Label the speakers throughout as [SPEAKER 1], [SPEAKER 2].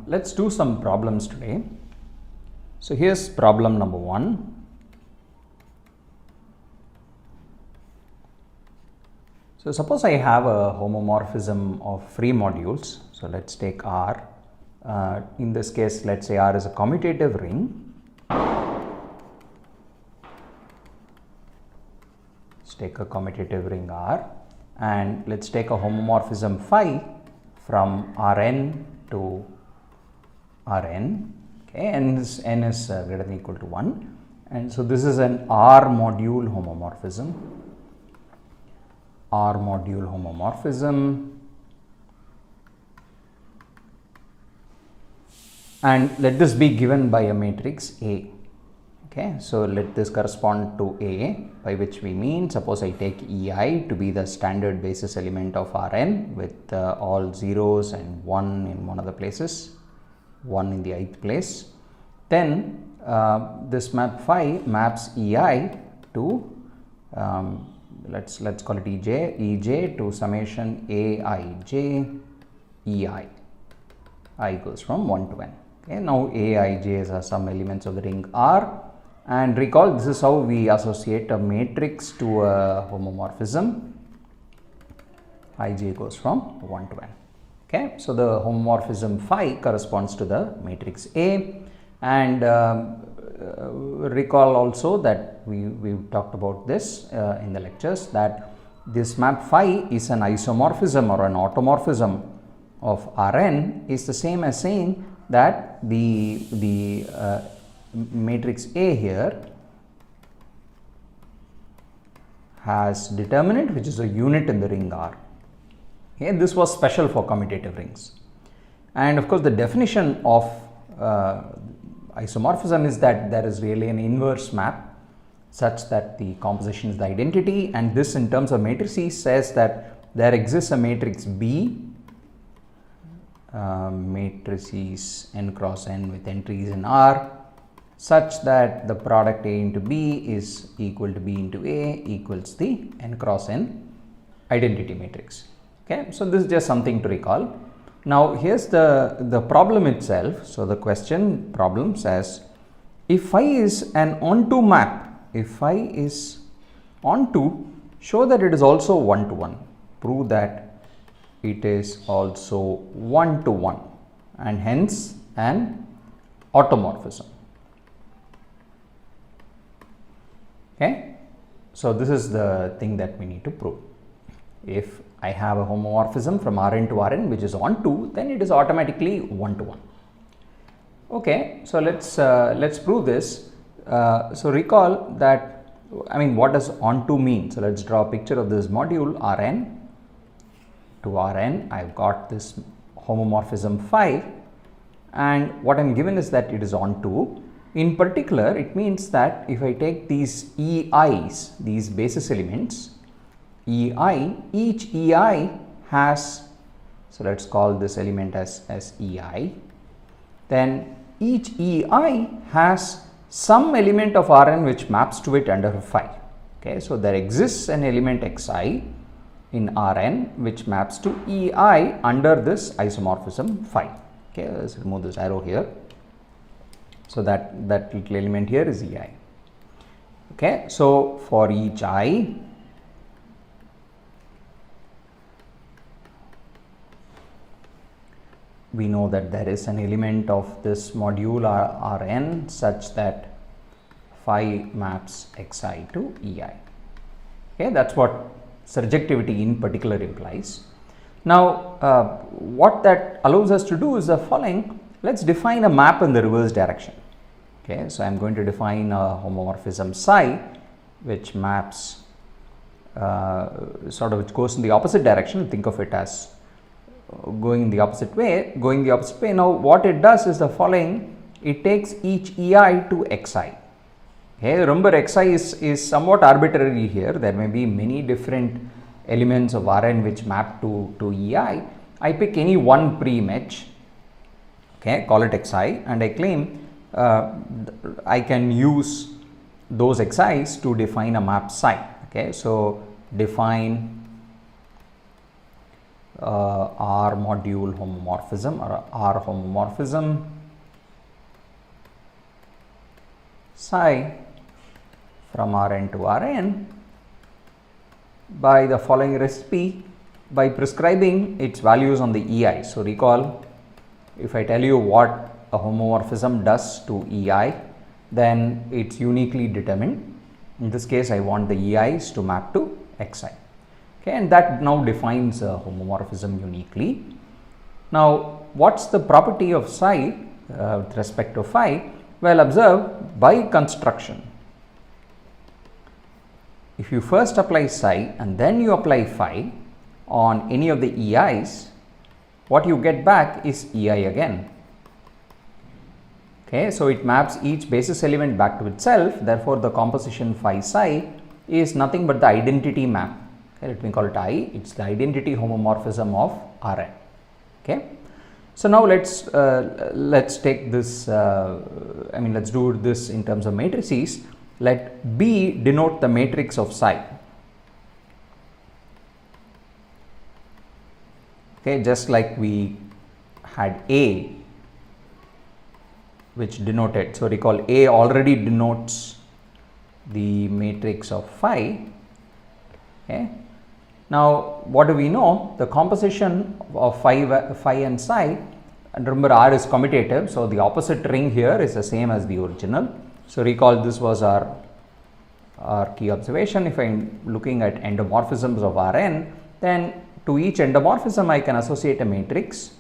[SPEAKER 1] Let's do some problems today. So here's problem number 1. So suppose I have a homomorphism of free modules. So let's take R. In this case, let's say R is a commutative ring. Let's take a commutative ring R, and let's take a homomorphism phi from Rn to Rn. Okay, and this n is greater than or equal to 1, and so this is an R module homomorphism. R module homomorphism, and let this be given by a matrix A. Okay, so let this correspond to A, by which we mean, suppose I take EI to be the standard basis element of Rn with all zeros and 1 in one of the places, 1 in the ith place. Then this map phi maps EI to let's call it EJ to summation Aij EI. I goes from 1 to n. Okay, now Aij's are some elements of the ring R, and recall this is how we associate a matrix to a homomorphism. Ij goes from 1 to n. Okay, so the homomorphism phi corresponds to the matrix A, and recall also that we talked about this in the lectures, that this map phi is an isomorphism or an automorphism of Rn is the same as saying that the matrix A here has determinant which is a unit in the ring R. Okay, this was special for commutative rings, and of course the definition of isomorphism is that there is really an inverse map such that the composition is the identity, and this in terms of matrices says that there exists a matrix B, matrices n cross n with entries in R, such that the product A into B is equal to B into A equals the n cross n identity matrix. Okay, so this is just something to recall. Now here's the problem itself. So the question problem says, if phi is an onto map, if phi is onto, show that it is also 1 to 1, prove that it is also 1 to 1, and hence an automorphism. Okay, so this is the thing that we need to prove. If I have a homomorphism from Rn to Rn which is onto, then it is automatically 1 to 1. Okay, so let's prove this. So recall that, I mean, what does onto mean? So let's draw a picture of this module Rn to Rn. I've got this homomorphism phi, and what I'm given is that it is onto. In particular, it means that if I take these EIs, these basis elements, EI, each EI has, so let's call this element as EI, then each EI has some element of Rn which maps to it under phi. Okay, so there exists an element Xi in Rn which maps to EI under this isomorphism phi. Okay, let's remove this arrow here. So that little element here is EI. Okay, so for each I, we know that there is an element of this module Rn such that phi maps Xi to EI. Okay, that's what surjectivity in particular implies. Now, what that allows us to do is the following. Let's define a map in the reverse direction. Okay, so I'm going to define a homomorphism psi which maps which goes in the opposite direction. Think of it as going the opposite way. Now what it does is the following: it takes each EI to Xi. Okay, remember Xi is somewhat arbitrary here. There may be many different elements of Rn which map to EI. I pick any one pre-image, okay, call it Xi, and I claim I can use those Xi's to define a map psi. Okay, so define R module homomorphism or R homomorphism psi from Rn to Rn by the following recipe by prescribing its values on the EI. So, recall, if I tell you what a homomorphism does to EI, then it is uniquely determined. In this case, I want the EIs to map to Xi. Okay, and that now defines a homomorphism uniquely. Now, what is the property of psi with respect to phi? Well, observe, by construction, if you first apply psi and then you apply phi on any of the EIs, what you get back is EI again. Okay, so it maps each basis element back to itself. Therefore, the composition phi psi is nothing but the identity map. Okay, let me call it I. It's the identity homomorphism of Rn. Okay. So now let's take this. Let's do this in terms of matrices. Let B denote the matrix of psi. Okay, just like we had A, which denoted. So recall, A already denotes the matrix of phi. Okay. Now, what do we know? The composition of phi and psi, and remember R is commutative, so the opposite ring here is the same as the original. So, recall, this was our key observation. If I am looking at endomorphisms of Rn, then to each endomorphism I can associate a matrix,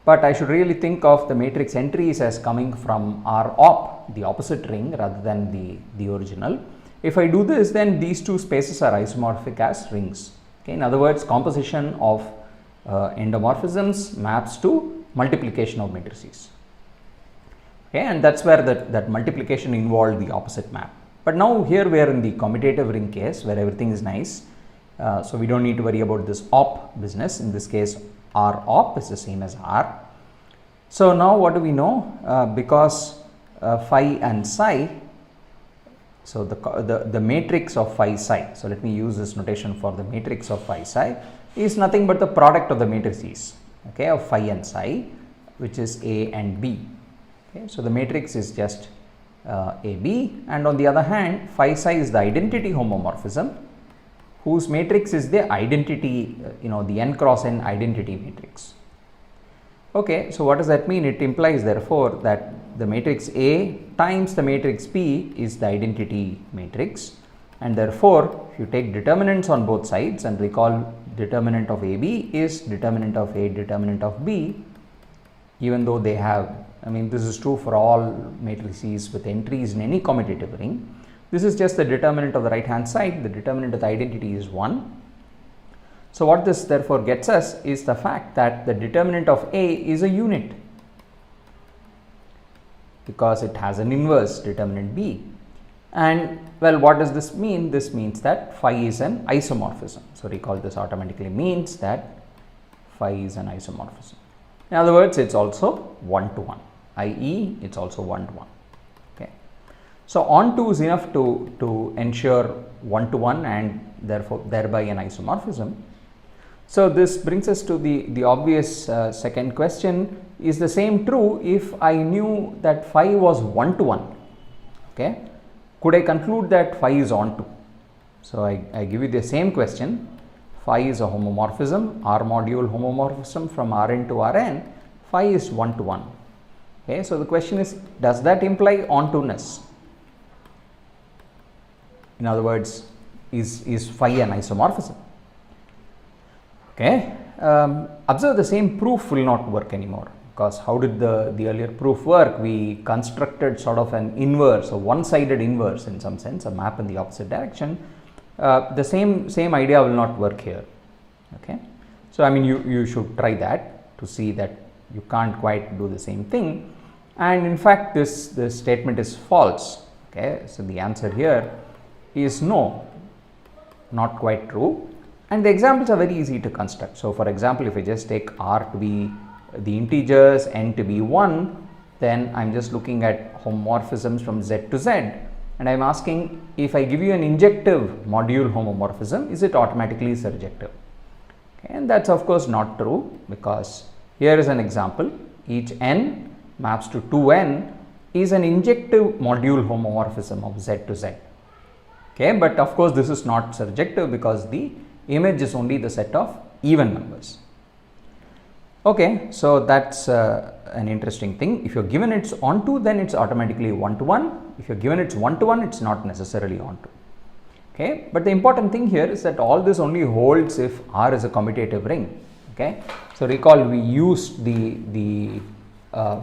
[SPEAKER 1] but I should really think of the matrix entries as coming from R op, the opposite ring, rather than the original. If I do this, then these two spaces are isomorphic as rings. Okay. In other words, composition of endomorphisms maps to multiplication of matrices. Okay, and that is where that multiplication involved the opposite map. But now here we are in the commutative ring case where everything is nice. So we don't need to worry about this op business. In this case, R op is the same as R. So now what do we know? Because phi and psi, so the matrix of phi psi, so let me use this notation for the matrix of phi psi, is nothing but the product of the matrices, okay, of phi and psi, which is A and B. Okay, so the matrix is just AB, and on the other hand, phi psi is the identity homomorphism, whose matrix is the identity, the n cross n identity matrix. Okay, so what does that mean? It implies therefore that the matrix A times the matrix P is the identity matrix, and therefore if you take determinants on both sides and recall determinant of AB is determinant of A, determinant of B, even though they have, this is true for all matrices with entries in any commutative ring. This is just the determinant of the right hand side, the determinant of the identity is 1. So what this therefore gets us is the fact that the determinant of A is a unit, because it has an inverse determinant B. And well, what does this mean? This means that phi is an isomorphism. So recall, this automatically means that phi is an isomorphism. In other words, it is also 1 to 1, i.e. it is also 1 to 1. Okay. So on 2 is enough to ensure 1 to 1 and therefore thereby an isomorphism. So this brings us to the obvious second question: is the same true if I knew that phi was 1 to 1? Okay, could I conclude that phi is onto? So I give you the same question. Phi is a homomorphism, R module homomorphism from Rn to Rn. Phi is 1 to 1. Okay, so the question is, does that imply ontoness? In other words, is phi an isomorphism? Okay, observe, the same proof will not work anymore, because how did the earlier proof work? We constructed sort of an inverse, a one-sided inverse in some sense, a map in the opposite direction. The same idea will not work here. Okay, so you should try that to see that you can't quite do the same thing, and in fact this statement is false. Okay, so the answer here is no, not quite true. And the examples are very easy to construct. So for example, if I just take R to be the integers, n to be 1, then I'm just looking at homomorphisms from Z to Z, and I'm asking, if I give you an injective module homomorphism, is it automatically surjective? Okay, and that's of course not true, because here is an example. Each n maps to 2n is an injective module homomorphism of Z to Z. Okay, but of course this is not surjective because the image is only the set of even numbers. Okay, so that's an interesting thing. If you're given it's onto, then it's automatically 1 to 1. If you're given it's 1 to 1, it's not necessarily onto. Okay, but the important thing here is that all this only holds if R is a commutative ring. Okay, so recall we used the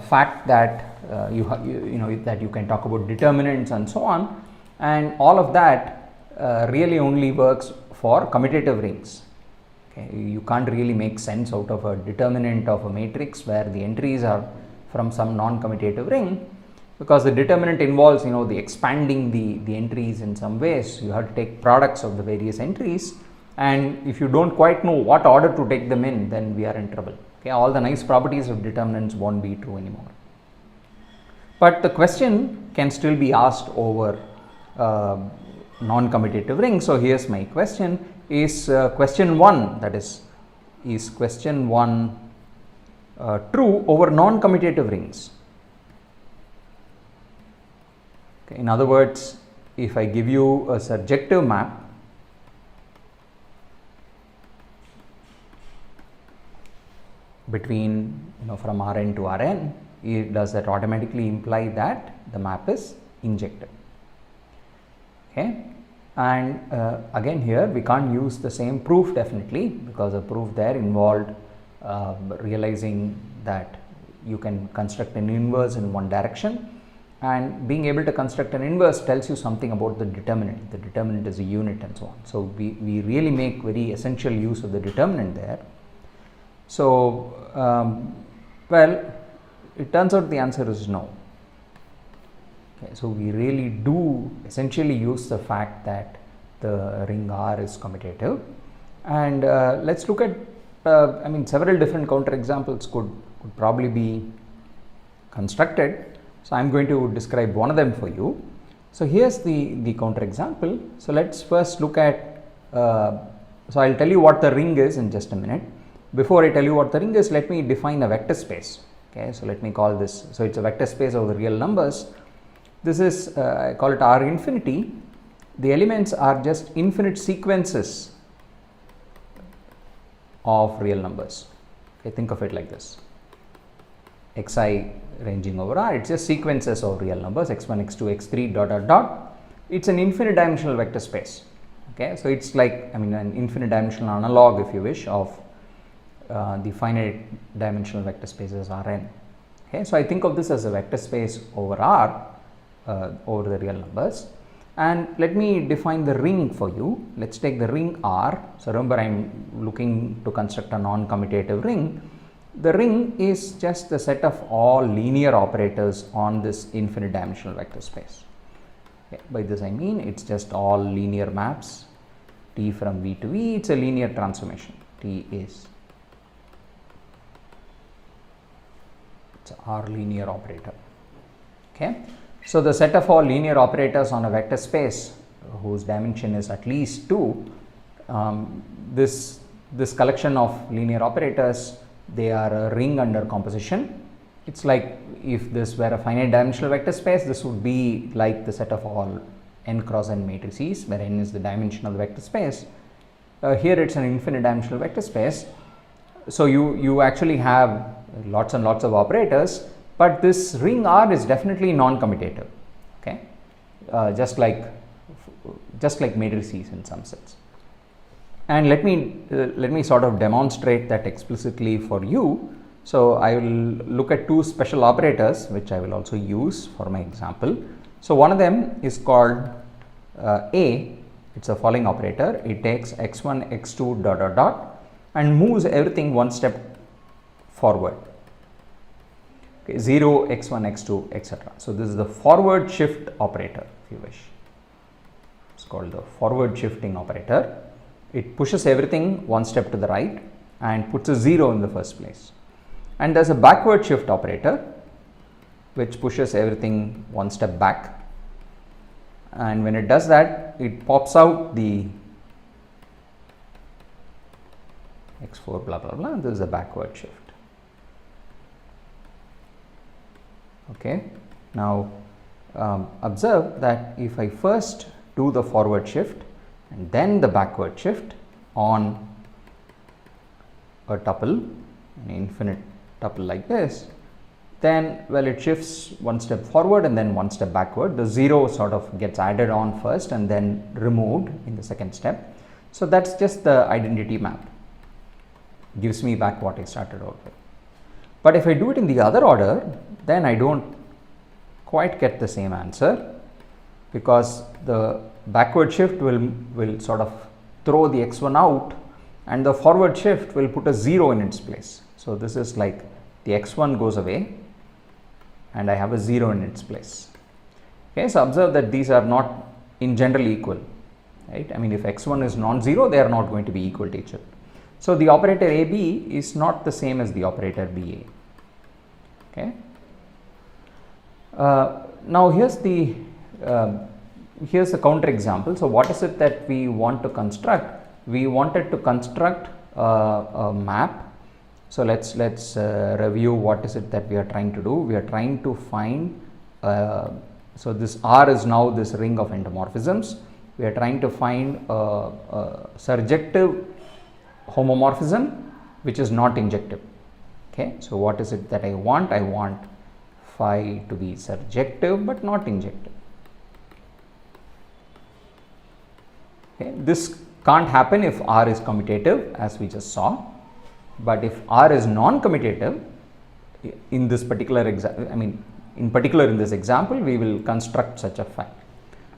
[SPEAKER 1] fact that you know that you can talk about determinants and so on, and all of that really only works for commutative rings. Okay, you can't really make sense out of a determinant of a matrix where the entries are from some non-commutative ring, because the determinant involves the expanding the entries in some ways. You have to take products of the various entries, and if you don't quite know what order to take them in, then we are in trouble. Okay, all the nice properties of determinants won't be true anymore. But the question can still be asked over non-commutative ring. So here's my question: is question 1, that is question 1 true over non-commutative rings? Okay, in other words, if I give you a surjective map between from Rn to Rn, does that automatically imply that the map is injective? Okay, and again here we can't use the same proof definitely, because the proof there involved realizing that you can construct an inverse in one direction, and being able to construct an inverse tells you something about the determinant. The determinant is a unit and so on. So we really make very essential use of the determinant there. So well, it turns out the answer is no. Okay, so we really do essentially use the fact that the ring R is commutative, and let's look at several different counterexamples could probably be constructed. So I'm going to describe one of them for you. So here's the counterexample. So let's first look at so I'll tell you what the ring is in just a minute. Before I tell you what the ring is, let me define a vector space. Okay, so let me call this, so it's a vector space of the real numbers. This is I call it R infinity. The elements are just infinite sequences of real numbers. Okay, think of it like this: xi ranging over R, it's just sequences of real numbers, x1, x2, x3 dot dot dot. It's an infinite dimensional vector space. Okay, so it's like an infinite dimensional analog, if you wish, of the finite dimensional vector spaces Rn. Okay, so I think of this as a vector space over R, over the real numbers, and let me define the ring for you. Let's take the ring R. So remember, I'm looking to construct a non-commutative ring. The ring is just the set of all linear operators on this infinite dimensional vector space. Okay, by this I mean it's just all linear maps T from V to V. It's a linear transformation. T is R linear operator. Okay, so the set of all linear operators on a vector space whose dimension is at least 2, this collection of linear operators, they are a ring under composition. It's like if this were a finite dimensional vector space, this would be like the set of all n cross n matrices, where n is the dimension of the vector space. Here it's an infinite dimensional vector space. So you actually have lots and lots of operators, but this ring R is definitely non-commutative. Okay, just like matrices in some sense. And let me sort of demonstrate that explicitly for you. So I will look at two special operators which I will also use for my example. So one of them is called A. It's a following operator. It takes x1, x2 dot dot dot and moves everything one step forward. Okay, 0, x1, x2, etc. So this is the forward shift operator, if you wish. It's called the forward shifting operator. It pushes everything one step to the right and puts a 0 in the first place. And there's a backward shift operator which pushes everything one step back, and when it does that, it pops out the x4 blah blah blah, this is a backward shift. Okay, now observe that if I first do the forward shift and then the backward shift on a tuple, an infinite tuple like this, then well, it shifts one step forward and then one step backward. The 0 sort of gets added on first and then removed in the second step. So that's just the identity map, gives me back what I started out with. But if I do it in the other order, then I don't quite get the same answer, because the backward shift will sort of throw the x1 out and the forward shift will put a 0 in its place. So this is like the x1 goes away and I have a 0 in its place. Okay, so observe that these are not in general equal, right? I mean, if x1 is non-zero, they are not going to be equal to each other. So the operator AB is not the same as the operator BA. Okay. Now here's the counter example. So what is it that we want to construct? We wanted to construct a map. So let's review what is it that we are trying to do. We are trying to find, so this R is now this ring of endomorphisms. We are trying to find a surjective homomorphism which is not injective. Okay, so what is it that I want? I want phi to be surjective but not injective. Okay, this can't happen if R is commutative, as we just saw. But if R is non-commutative, in this particular in particular in this example, we will construct such a phi.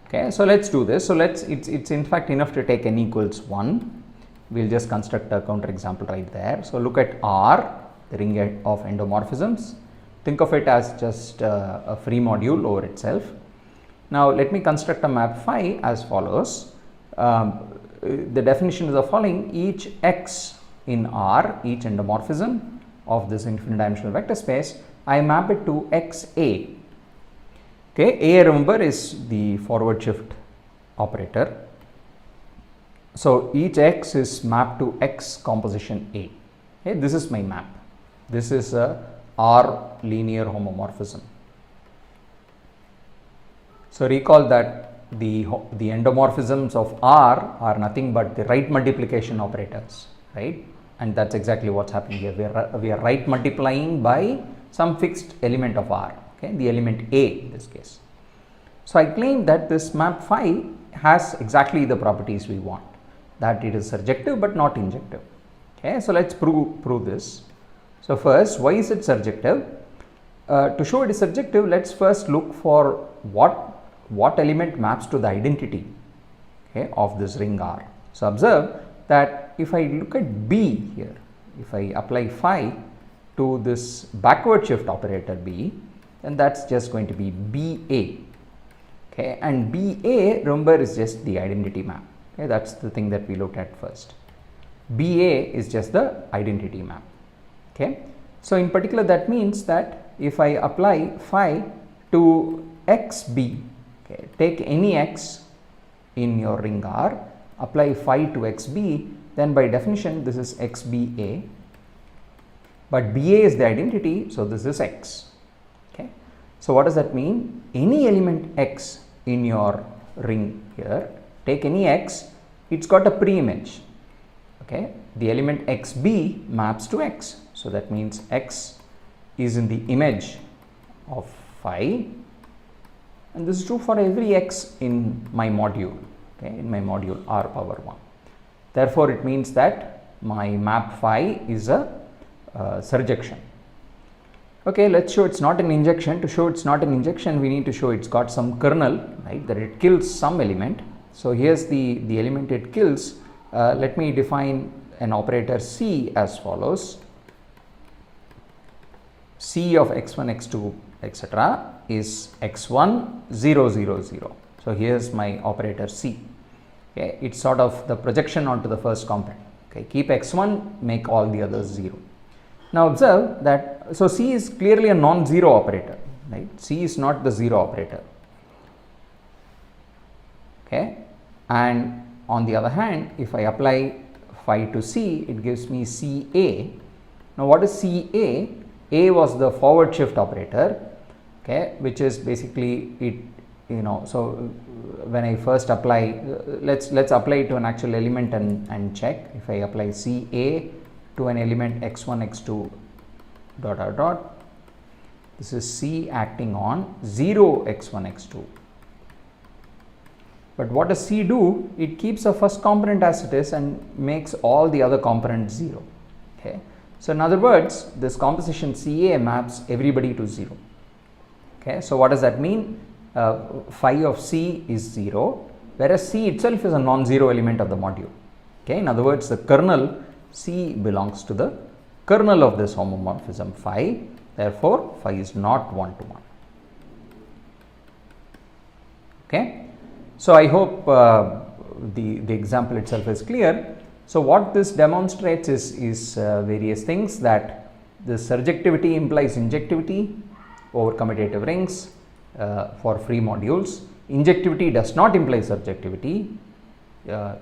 [SPEAKER 1] Okay, so let's do this. So it's in fact enough to take n equals 1. We'll just construct a counter example right there. So look at R, the ring of endomorphisms. Think of it as just a free module over itself. Now let me construct a map phi as follows. The definition is the following: each x in R, each endomorphism of this infinite dimensional vector space, I map it to xa. Okay, A, remember, is the forward shift operator. So each x is mapped to x composition A. Okay, this is my map. This is a R linear homomorphism. So recall that the endomorphisms of R are nothing but the right multiplication operators, right? And that's exactly what's happening here. We are right multiplying by some fixed element of R, okay, the element A in this case. So I claim that this map phi has exactly the properties we want, that it is surjective but not injective. Okay, so let's prove this. So first, why is it surjective? To show it is surjective, let's first look for what element maps to the identity, okay, of this ring R. So observe that if I look at B here, if I apply phi to this backward shift operator B, then that's just going to be BA. Okay, and BA, remember, is just the identity map. Okay, that's the thing that we looked at first. BA is just the identity map. Okay, so in particular, that means that if I apply phi to XB, okay, take any x in your ring R, apply phi to XB, then by definition this is XBA, but BA is the identity, so this is X. Okay, so what does that mean? Any element X in your ring here, take any X, it's got a pre-image. Okay, the element XB maps to X, so that means X is in the image of phi, and this is true for every X in my module, okay, in my module R power 1. Therefore, it means that my map phi is a surjection. Okay, let's show it's not an injection. To show it's not an injection, we need to show it's got some kernel, right, that it kills some element. So here's the element it kills. Let me define an operator C as follows. C of x1, x2, etc. is x1, 0, 0, 0. So here's my operator C. Okay, it's sort of the projection onto the first component. Okay, keep x1, make all the others 0. Now observe that, so C is clearly a non-zero operator, right? C is not the 0 operator. Okay, and on the other hand, if I apply phi to C, it gives me CA. Now what is CA? A was the forward shift operator, okay, which is basically it, you know. So when I first apply, let's apply it to an actual element and check. If I apply CA to an element x1 x2 dot dot dot, this is C acting on 0 x1 x2. But what does C do? It keeps the first component as it is and makes all the other components 0. Okay. So in other words, this composition CA maps everybody to 0. Okay. So what does that mean? Phi of C is 0, whereas C itself is a non-zero element of the module. Okay. In other words, the kernel C belongs to the kernel of this homomorphism phi. Therefore, phi is not 1 to 1. Okay. So I hope the example itself is clear. So what this demonstrates is various things, that the surjectivity implies injectivity over commutative rings for free modules. Injectivity does not imply surjectivity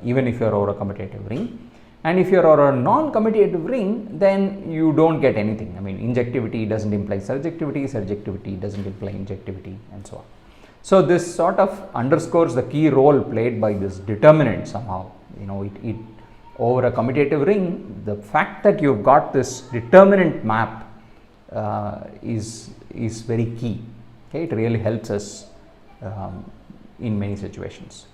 [SPEAKER 1] even if you are over a commutative ring. And if you are over a non-commutative ring, then you don't get anything. I mean, injectivity doesn't imply surjectivity, surjectivity doesn't imply injectivity, and so on. So this sort of underscores the key role played by this determinant somehow. You know, it over a commutative ring, the fact that you've got this determinant map is very key. Okay, it really helps us in many situations.